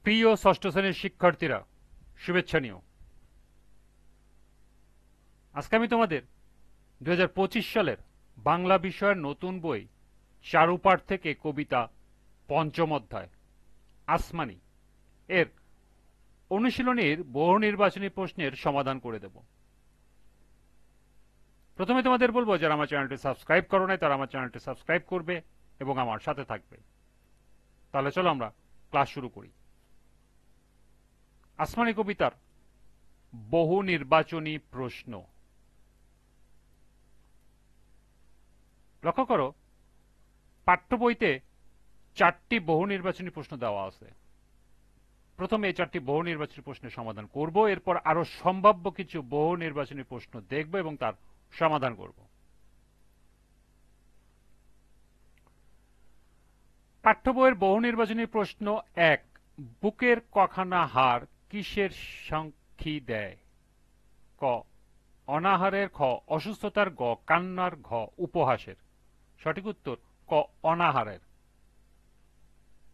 প্রিয় ষষ্ঠ শ্রেণীর শিক্ষার্থীরা, শুভেচ্ছা নিও। আজকে আমি তোমাদের 2025 সালের বাংলা বিষয়ের নতুন বই চারুপাঠ থেকে কবিতা পঞ্চম অধ্যায় আসমানি এর অনুশীলনীর বহু নির্বাচনী প্রশ্নের সমাধান করে দেব। প্রথমে তোমাদের বলবো, যারা আমার চ্যানেলটি সাবস্ক্রাইব করো নাই তারা আমার চ্যানেলটি সাবস্ক্রাইব করবে এবং আমার সাথে থাকবে। তাহলে চলো আমরা ক্লাস শুরু করি। আসমানি কবিতার বহু নির্বাচনী প্রশ্ন। লক্ষ্য করো, পাঠ্য বইতে 4টি বহু নির্বাচনী প্রশ্ন দেওয়া আছে। প্রথমে এই 4টি বহু নির্বাচনী প্রশ্নের সমাধান করব, এরপর আরো সম্ভাব্য কিছু বহু নির্বাচনী প্রশ্ন দেখব এবং তার সমাধান করব। পাঠ্য বইয়ের বহু নির্বাচনী প্রশ্ন 1, বুকের কখানা হাড় কিসের সাক্ষী দেয়? ক অনাহারের, খ অসুস্থতার, গ কান্নার, ঘ উপহাসের। সঠিক উত্তর ক অনাহারের।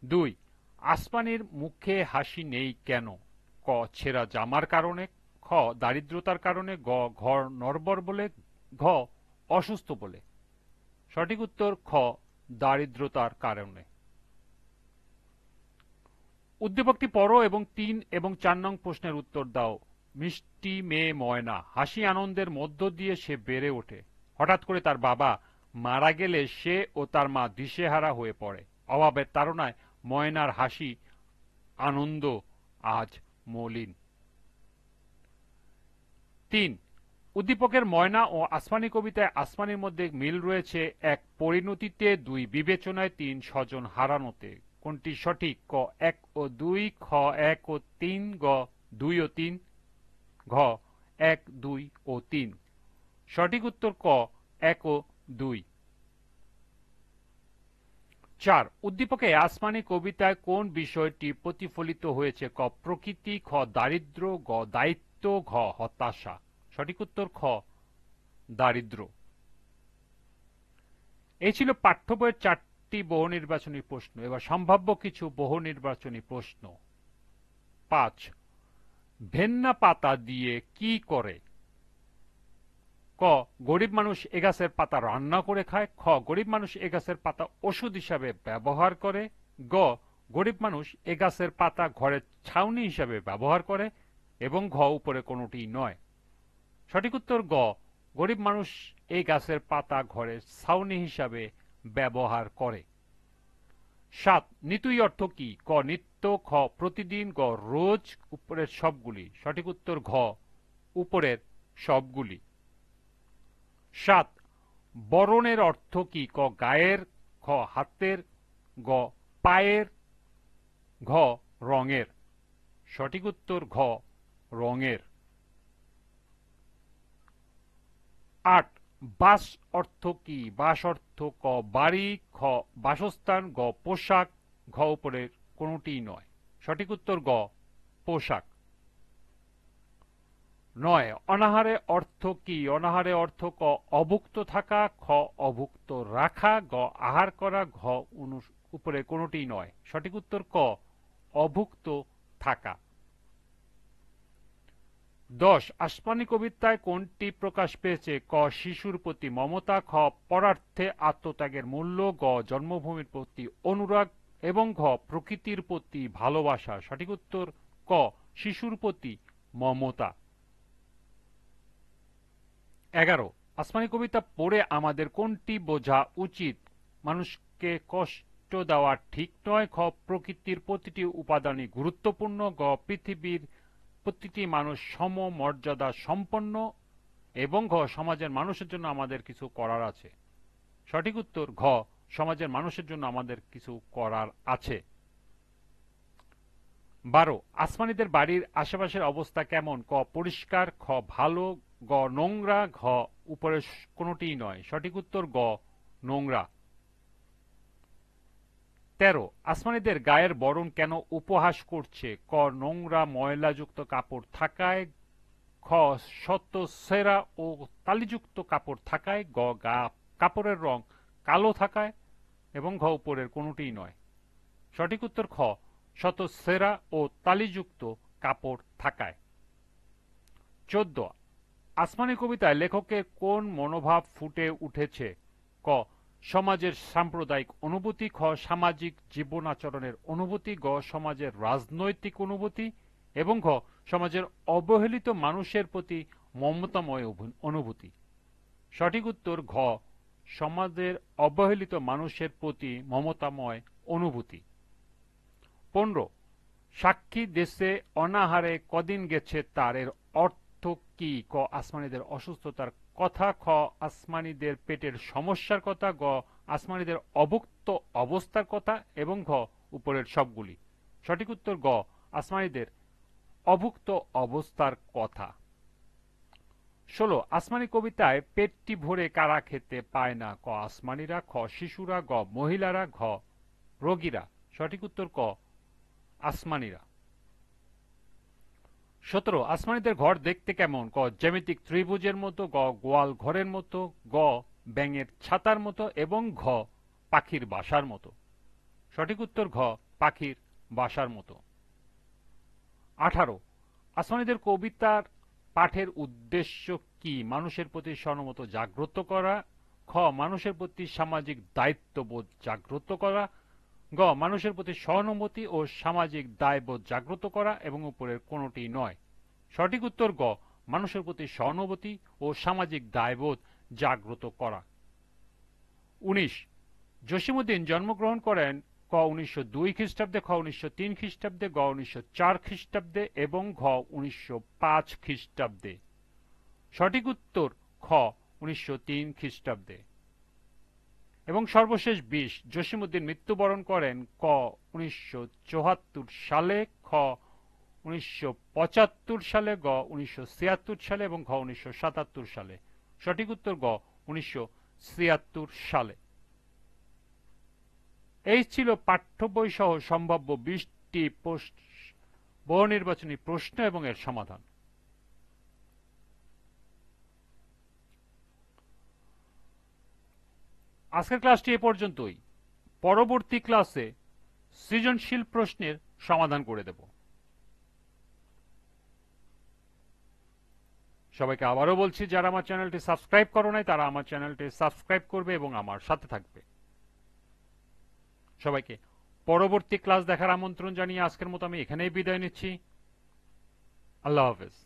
2, আসমানির মুখে হাসি নেই কেন? ক ছেঁড়া জামার কারণে, খ দারিদ্রতার কারণে, গ ঘর নড়বড় বলে, ঘ অসুস্থ বলে। সঠিক উত্তর খ দারিদ্রতার কারণে। উদ্দীপকটি পড়ো এবং 3 এবং 4 নং প্রশ্নের উত্তর দাও। মিষ্টি মেয়ে ময়না, হাসি আনন্দের মধ্য দিয়ে সে বেড়ে ওঠে। হঠাৎ করে তার বাবা মারা গেলে সে ও তার মা দিশেহারা হয়ে পড়ে। অভাবের তাড়নায় ময়নার হাসি আনন্দ আজ মলিন। 3, উদ্দীপকের ময়না ও আসমানি কবিতায় আসমানির মধ্যে মিল রয়েছে: 1 পরিণতিতে, 2 বিবেচনায়, 3 স্বজন হারানোতে। কোনটি সঠিক? ক 1 ও 2, খ 1 ও 3, গ 2 ও 3, ঘ 1, 2 ও 3। সঠিক উত্তর ক 1 ও 2। 4, উদ্দীপকে আসমানি কবিতায় কোন বিষয়টি প্রতিফলিত হয়েছে? ক প্রকৃতি, খ দারিদ্র, গ দায়িত্ব, ঘ হতাশা। সঠিক উত্তর খ দারিদ্র। এই ছিল পাঠ্য বইয়ের 4টি বহু নির্বাচনী প্রশ্ন। এবার সম্ভাব্য কিছু বহু নির্বাচনী প্রশ্ন। 5, ভেন্না পাতা দিয়ে কি করে? ক গরিব মানুষ এ গাছের পাতা রান্না করে খায়, খ গরিব মানুষ এ গাছের পাতা ওষুধ হিসাবে ব্যবহার করে, গ গরিব মানুষ এ গাছের পাতা ঘরের ছাউনি হিসাবে ব্যবহার করে, এবং ঘ উপরে কোনোটি নয়। সঠিক উত্তর গ গরিব মানুষ এই গাছের পাতা ঘরের ছাউনি হিসাবে ব্যবহার করে। 7, নিতুই অর্থ কি? ক নিত্য, খ প্রতিদিন, গ রোজ, উপরের সবগুলি। সঠিক উত্তর ঘ উপরের সবগুলি। 7, বরণের অর্থ কি? ক গায়ের, খ হাতের, গ পায়ের, ঘ রঙের। সঠিক উত্তর ঘ রঙের। 8, বাস অর্থ কি? বাস অর্থ ক বাড়ি, খ বাসস্থান, গ পোশাক, ঘ উপরের কোনটি নয়। সঠিক উত্তর গ পোশাক। 9, অনাহারে অর্থ কি? অনাহারে অর্থ ক অভুক্ত থাকা, খ অভুক্ত রাখা, গ আহার করা, ঘ উপরে কোনটি নয়। সঠিক উত্তর ক অভুক্ত থাকা। 10, আসমানি কবিতায় কোনটি প্রকাশ পেয়েছে? ক শিশুর প্রতি মমতা, খ পরার্থে আত্মত্যাগের মূল্য, গ জন্মভূমির প্রতি অনুরাগ, এবং ঘ প্রকৃতির প্রতি ভালোবাসা। সঠিক উত্তর ক শিশুর প্রতি মমতা। 11, আসমানি কবিতা পড়ে আমাদের কোনটি বোঝা উচিত? মানুষকে কষ্ট দেওয়া ঠিক নয়, খ প্রকৃতির প্রতিটি উপাদানই গুরুত্বপূর্ণ, গ পৃথিবীর প্রতিটি মানুষ সমমর্যাদা সম্পন্ন, এবং ঘ সমাজের মানুষের জন্য আমাদের কিছু করার আছে। সঠিক উত্তর ঘ সমাজের মানুষের জন্য আমাদের কিছু করার আছে। 12, আসমানিদের বাড়ির আশেপাশের অবস্থা কেমন? ক পরিষ্কার, খ ভালো, গ নোংরা, ঘ উপরে কোনটি নয়। সঠিক উত্তর গ নোংরা। 13, আসমানিদের গায়ের বরণ কেন উপহাস করছে? ক নোংরা ময়লাযুক্ত কাপড় থাকায়, খ শত সেরা ও তালিযুক্ত কাপড় থাকায়, গ কাপড়ের রং কালো থাকায়, এবং ঘ উপরের কোনটি নয়। সঠিক উত্তর খ শত সেরা ও তালিযুক্ত কাপড় থাকায়। 14 আসমানি কবিতায় লেখকের কোন মনোভাব ফুটে উঠেছে? ক সমাজের সাম্প্রদায়িক অনুভূতি, খ সামাজিক জীবন আচরণের অনুভূতি, গ সমাজের রাজনৈতিক অনুভূতি এবং ঘ সমাজের অবহেলিত মানুষের প্রতি মমতাময় অনুভূতি। সঠিক উত্তর ঘ সমাজের অবহেলিত মানুষের প্রতি মমতাময় অনুভূতি। 15 সাক্ষী দেশে অনাহারে কদিন গেছে তার এর অর্থ কি? ক আসমানিদের অসুস্থতার কথা, খ আসমানিদের পেটের সমস্যার কথা, গ আসমানিদের অভুক্ত অবস্থার কথা এবং ঘ উপরের সবগুলি। সঠিক উত্তর গ আসমানিদের অভুক্ত অবস্থার কথা। 16 আসমানি কবিতায় পেটটি ভরে কারা খেতে পায় না? ক আসমানিরা, খ শিশুরা, গ মহিলারা, ঘ রোগীরা। সঠিক উত্তর ক আসমানিরা। 17 আসমানিদের ঘর দেখতে কেমন? ক জ্যামিতিক ত্রিভুজের মতো, গ গোয়াল ঘরের মতো, গ ব্যাঙের ছাতার মতো এবং ঘ পাখির বাসার মতো। সঠিক উত্তর ঘ পাখির বাসার মতো। 18 আসমানিদের কবিতার পাঠের উদ্দেশ্য কি? মানুষের প্রতি সহানুভূতি জাগ্রত করা, খ মানুষের প্রতি সামাজিক দায়িত্ববোধ জাগ্রত করা, গ মানুষের প্রতি সহানুভূতি ও সামাজিক দায়বোধ জাগ্রত করা এবং উপরের কোনটি নয়। সঠিক উত্তর গ মানুষের প্রতি সহানুভূতি ও সামাজিক দায়বোধ জাগ্রত করা। 19 জসীমউদ্দীন জন্মগ্রহণ করেন ক 1902 খ্রিস্টাব্দে, খ 1903 খ্রিস্টাব্দে, গ 1904 খ্রিস্টাব্দে এবং ঘ 1905 খ্রিস্টাব্দে। সঠিক উত্তর খ 1903 খ্রিস্টাব্দে। এবং সর্বশেষ 20 জসীমউদ্দীন মৃত্যুবরণ করেন ক 1974 সালে, খ 1975 সালে, গ 1976 সালে এবং ঘ 1977 সালে। সঠিক উত্তর গ 1976 সালে। এই ছিল পাঠ্য বই সহ সম্ভাব্য 20টি বহু নির্বাচনী প্রশ্ন এবং এর সমাধান। আজকের ক্লাসটি এ পর্যন্তই। পরবর্তী ক্লাসে সৃজনশীল প্রশ্নের সমাধান করে দেব। সবাইকে আবারও বলছি, যারা আমার চ্যানেলটি সাবস্ক্রাইব করো নাই তারা আমার চ্যানেলটি সাবস্ক্রাইব করবে এবং আমার সাথে থাকবে। সবাইকে পরবর্তী ক্লাস দেখার আমন্ত্রণ জানিয়ে আজকের মতো আমি এখানেই বিদায় নিচ্ছি। আল্লাহ হাফেজ।